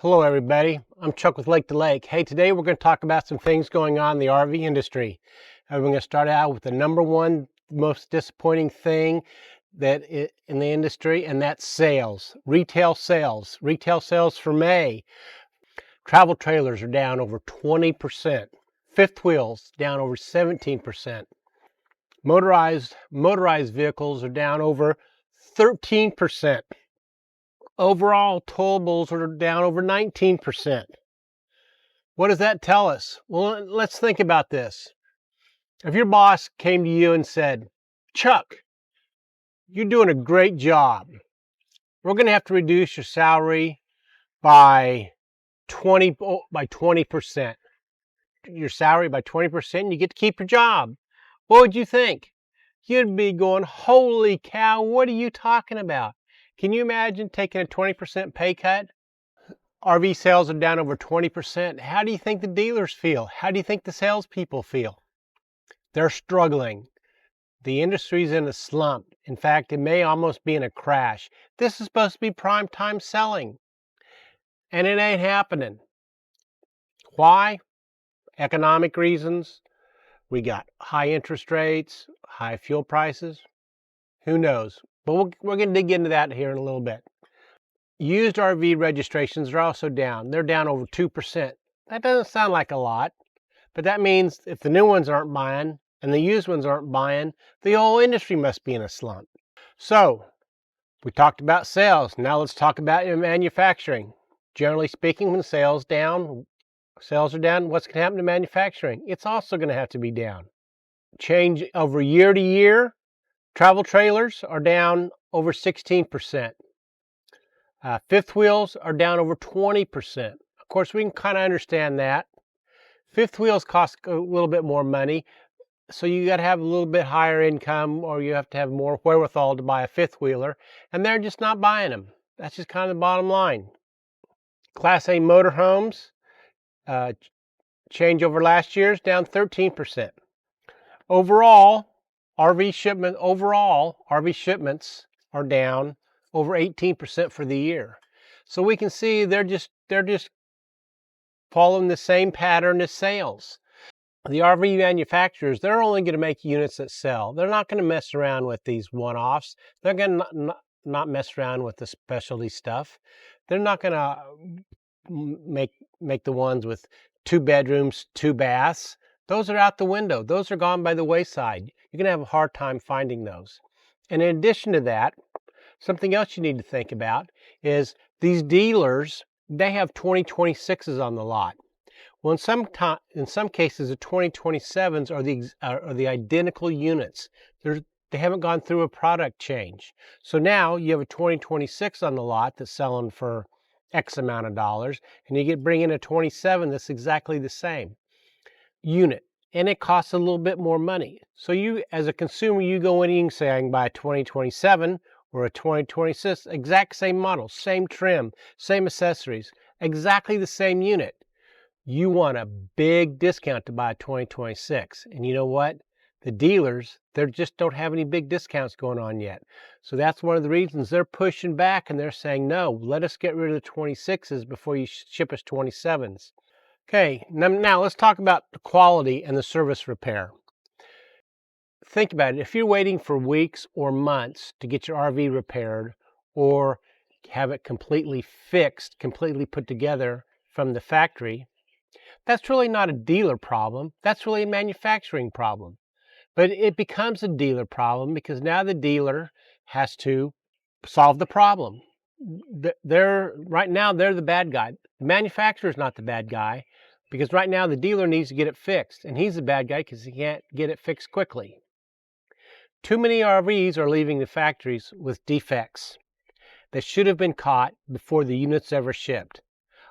Hello everybody, I'm Chuck with Lake to Lake. Hey, today we're going to talk about some things going on in the RV industry. We're going to start out with the number one most disappointing thing in the industry, and that's sales. Retail sales. Retail sales for May. Travel trailers are down over 20%. Fifth wheels down over 17%. Motorized vehicles are down over 13%. Overall, towables are down over 19%. What does that tell us? Well, let's think about this. If your boss came to you and said, Chuck, you're doing a great job. We're going to have to reduce your salary by 20%. Your salary by 20%, and you get to keep your job. What would you think? You'd be going, holy cow, what are you talking about? Can you imagine taking a 20% pay cut? RV sales are down over 20%. How do you think the dealers feel? How do you think the salespeople feel? They're struggling. The industry's in a slump. In fact, it may almost be in a crash. This is supposed to be prime time selling, and it ain't happening. Why? Economic reasons. We got high interest rates, high fuel prices. Who knows? But we're going to dig into that here in a little bit. Used RV registrations are also down. They're down over 2%. That doesn't sound like a lot, but that means if the new ones aren't buying and the used ones aren't buying, the whole industry must be in a slump. So, we talked about sales. Now let's talk about manufacturing. Generally speaking, when sales are down, what's going to happen to manufacturing? It's also going to have to be down. Change over year to year, travel trailers are down over 16%. Fifth wheels are down over 20%. Of course, we can kind of understand that. Fifth wheels cost a little bit more money, so you got to have a little bit higher income, or you have to have more wherewithal to buy a fifth wheeler, and they're just not buying them. That's just kind of the bottom line. Class A motorhomes, change over last year's down 13%. Overall, RV shipments are down over 18% for the year. So we can see they're just following the same pattern as sales. The RV manufacturers, they're only going to make units that sell. They're not going to mess around with these one-offs. They're going to not mess around with the specialty stuff. They're not going to make the ones with 2 bedrooms, 2 baths. Those are out the window. Those are gone by the wayside. You're going to have a hard time finding those. And in addition to that, something else you need to think about is these dealers, they have 2026s on the lot. Well, in some cases, the 2027s are the identical units. They haven't gone through a product change. So now you have a 2026 on the lot that's selling for X amount of dollars, and you bring in a 27 that's exactly the same unit, and it costs a little bit more money. So you, as a consumer, you go in and you can say, I can buy a 2027 or a 2026, exact same model, same trim, same accessories, exactly the same unit. You want a big discount to buy a 2026. And you know what? The dealers, they just don't have any big discounts going on yet. So that's one of the reasons they're pushing back, and they're saying, no, let us get rid of the 26s before you ship us 27s. Okay, now let's talk about the quality and the service repair. Think about it. If you're waiting for weeks or months to get your RV repaired or have it completely fixed, completely put together from the factory, that's really not a dealer problem. That's really a manufacturing problem. But it becomes a dealer problem because now the dealer has to solve the problem. Right now, they're the bad guy. The manufacturer's not the bad guy because right now the dealer needs to get it fixed, and he's the bad guy because he can't get it fixed quickly. Too many RVs are leaving the factories with defects that should have been caught before the units ever shipped.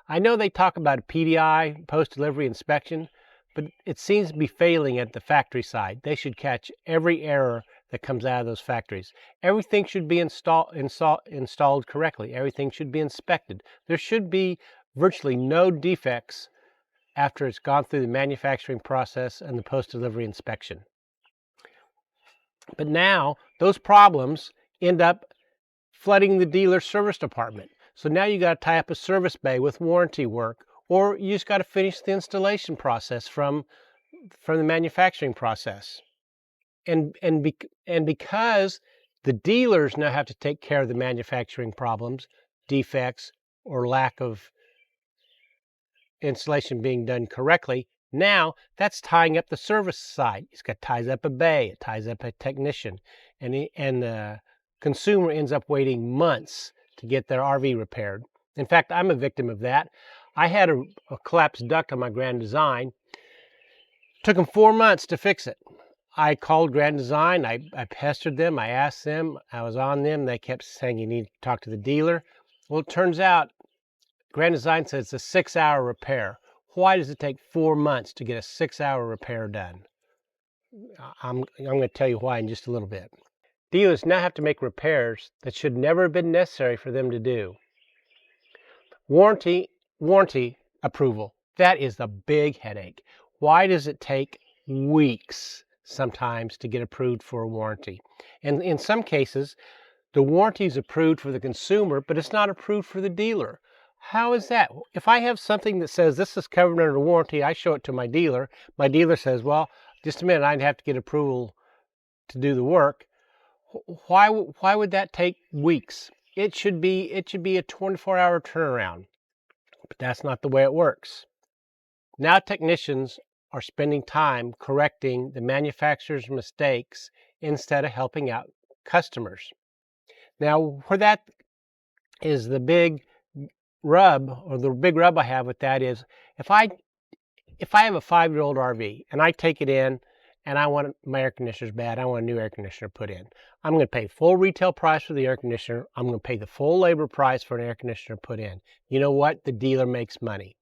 I know they talk about a PDI, post-delivery inspection, but it seems to be failing at the factory side. They should catch every error that comes out of those factories. Everything should be installed correctly. Everything should be inspected. There should be virtually no defects after it's gone through the manufacturing process and the post-delivery inspection. But now those problems end up flooding the dealer service department. So now you got to tie up a service bay with warranty work, or you just got to finish the installation process from the manufacturing process. And because the dealers now have to take care of the manufacturing problems, defects, or lack of installation being done correctly, now that's tying up the service side. It ties up a bay, it ties up a technician, and the consumer ends up waiting months to get their RV repaired. In fact, I'm a victim of that. I had a collapsed duct on my Grand Design. Took them 4 months to fix it. I called Grand Design, I pestered them, I asked them, I was on them, they kept saying you need to talk to the dealer. Well, it turns out Grand Design says it's a 6-hour repair. Why does it take 4 months to get a 6-hour repair done? I'm going to tell you why in just a little bit. Dealers now have to make repairs that should never have been necessary for them to do. Warranty approval, that is the big headache. Why does it take weeks sometimes to get approved for a warranty? And in some cases, the warranty is approved for the consumer, but it's not approved for the dealer. How is that? If I have something that says this is covered under warranty, I show it to my dealer says, well, just a minute, I'd have to get approval to do the work. Why would that take weeks? It should be a 24-hour turnaround, but that's not the way it works. Now technicians are spending time correcting the manufacturer's mistakes instead of helping out customers. Now, where that is the big rub, or the big rub I have with that is, if I have a 5-year-old RV and I take it in and I want my air conditioner's bad, I want a new air conditioner put in. I'm going to pay full retail price for the air conditioner. I'm going to pay the full labor price for an air conditioner put in. You know what? The dealer makes money.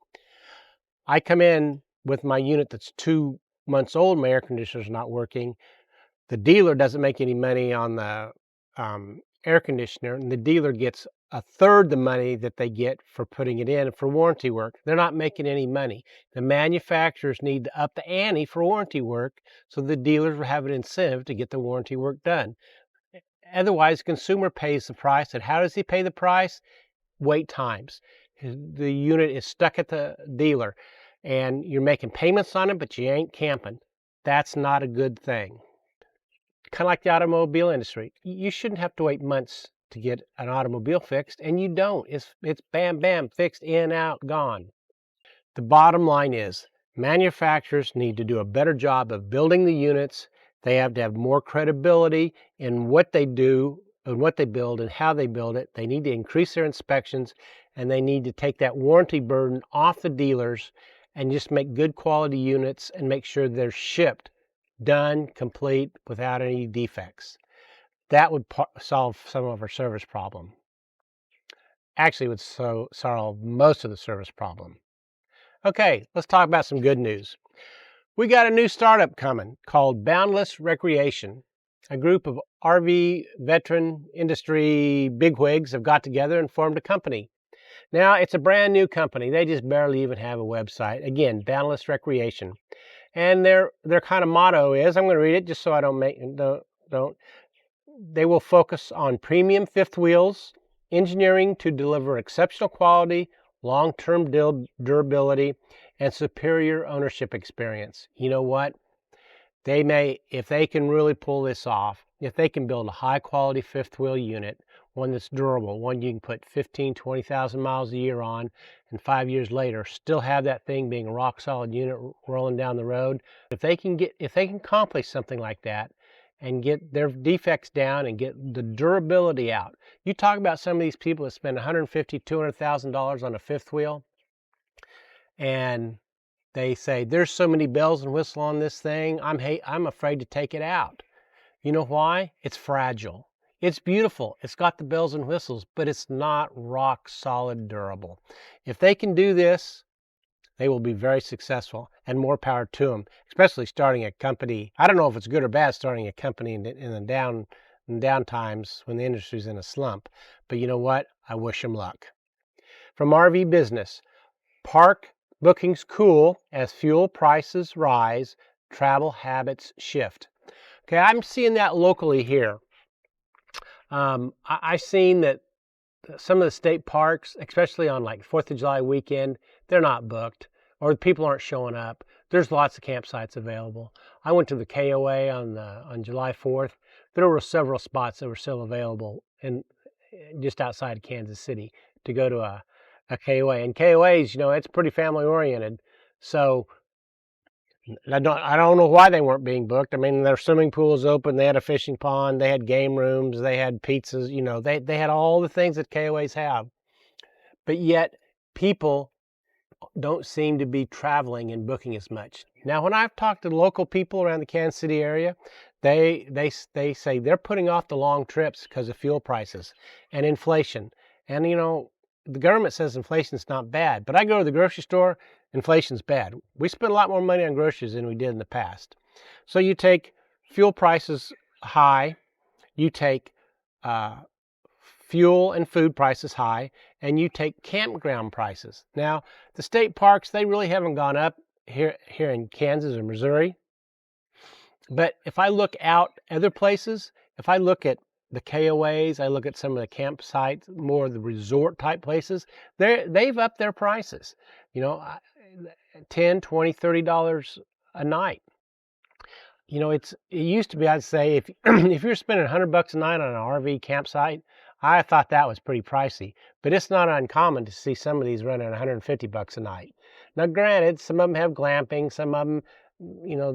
I come in with my unit that's 2 months old, my air conditioner's not working. The dealer doesn't make any money on the air conditioner, and the dealer gets a third the money that they get for putting it in for warranty work. They're not making any money. The manufacturers need to up the ante for warranty work so the dealers will have an incentive to get the warranty work done. Otherwise, the consumer pays the price. And how does he pay the price? Wait times. The unit is stuck at the dealer and you're making payments on it, but you ain't camping. That's not a good thing. Kind of like the automobile industry. You shouldn't have to wait months to get an automobile fixed, and you don't. It's bam, bam, fixed, in, out, gone. The bottom line is manufacturers need to do a better job of building the units. They have to have more credibility in what they do and what they build and how they build it. They need to increase their inspections, and they need to take that warranty burden off the dealers and just make good quality units and make sure they're shipped, done, complete, without any defects. That would solve some of our service problem. Actually, it would solve most of the service problem. Okay, let's talk about some good news. We got a new startup coming called Boundless Recreation. A group of RV veteran industry bigwigs have got together and formed a company. Now, it's a brand new company. They just barely even have a website. Again, Boundless Recreation. And their kind of motto is, I'm going to read it just so I don't. They will focus on premium fifth wheels, engineering to deliver exceptional quality, long-term durability, and superior ownership experience. You know what? If they can really pull this off, if they can build a high-quality fifth wheel unit, one that's durable, one you can put 15, 20,000 miles a year on, and 5 years later still have that thing being a rock-solid unit rolling down the road. If they can accomplish something like that, and get their defects down and get the durability out. You talk about some of these people that spend $150,000, $200,000 on a fifth wheel, and they say, there's so many bells and whistles on this thing, I'm afraid to take it out. You know why? It's fragile. It's beautiful. It's got the bells and whistles, but it's not rock solid durable. If they can do this, they will be very successful, and more power to them, especially starting a company. I don't know if it's good or bad starting a company in the down times when the industry's in a slump, but you know what? I wish them luck. From RV Business, park bookings cool as fuel prices rise, travel habits shift. Okay, I'm seeing that locally here. I've seen that some of the state parks, especially on like 4th of July weekend, they're not booked or people aren't showing up. There's lots of campsites available. I went to the KOA on July 4th. There were several spots that were still available in just outside of Kansas City to go to a KOA. And KOAs, it's pretty family oriented. So I don't know why they weren't being booked. I mean, their swimming pool is open. They had a fishing pond. They had game rooms. They had pizzas. They had all the things that KOAs have. But yet, people don't seem to be traveling and booking as much. Now, when I've talked to local people around the Kansas City area, they say they're putting off the long trips because of fuel prices and inflation. And the government says inflation's not bad, but I go to the grocery store, inflation's bad. We spend a lot more money on groceries than we did in the past. So you take fuel prices high, you take fuel and food prices high, and you take campground prices. Now, the state parks, they really haven't gone up here in Kansas or Missouri. But if I look out other places, if I look at the KOAs, I look at some of the campsites, more of the resort type places, they've upped their prices. $10, $20, $30 a night. It used to be, I'd say, if if you're spending $100 a night on an RV campsite, I thought that was pretty pricey. But it's not uncommon to see some of these running $150 a night. Now, granted, some of them have glamping, some of them,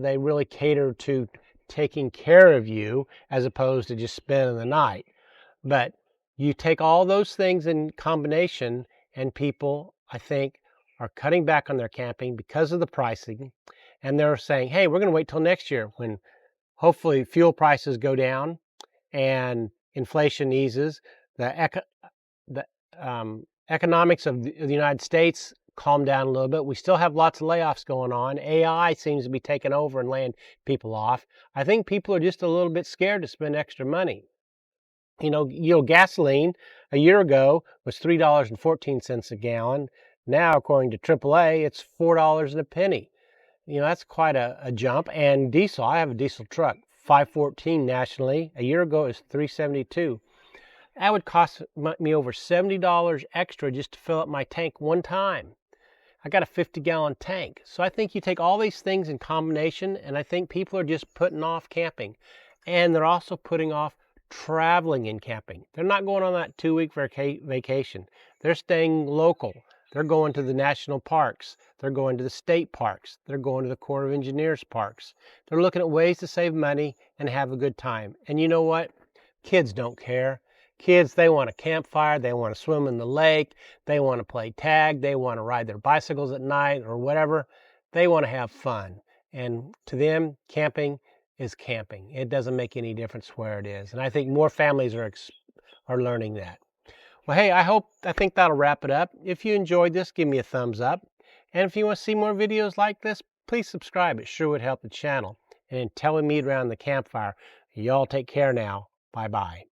they really cater to taking care of you as opposed to just spending the night. But you take all those things in combination, and people, I think, are cutting back on their camping because of the pricing. And they're saying, hey, we're going to wait till next year when hopefully fuel prices go down and inflation eases. The economics of the United States calm down a little bit. We still have lots of layoffs going on. AI seems to be taking over and laying people off. I think people are just a little bit scared to spend extra money. Gasoline a year ago was $3.14 a gallon. Now, according to AAA, it's $4 and a penny. That's quite a jump. And diesel, I have a diesel truck, $5.14 nationally. A year ago, it was $3.72. That would cost me over $70 extra just to fill up my tank one time. I got a 50-gallon tank. So I think you take all these things in combination, and I think people are just putting off camping. And they're also putting off traveling and camping. They're not going on that 2-week vacation. They're staying local. They're going to the national parks. They're going to the state parks. They're going to the Corps of Engineers parks. They're looking at ways to save money and have a good time. And you know what? Kids don't care. Kids, they want a campfire. They want to swim in the lake. They want to play tag. They want to ride their bicycles at night or whatever. They want to have fun. And to them, camping is camping. It doesn't make any difference where it is. And I think more families are learning that. Well, hey, I think that'll wrap it up. If you enjoyed this, give me a thumbs up. And if you want to see more videos like this, please subscribe. It sure would help the channel. And until we meet around the campfire, y'all take care now. Bye-bye.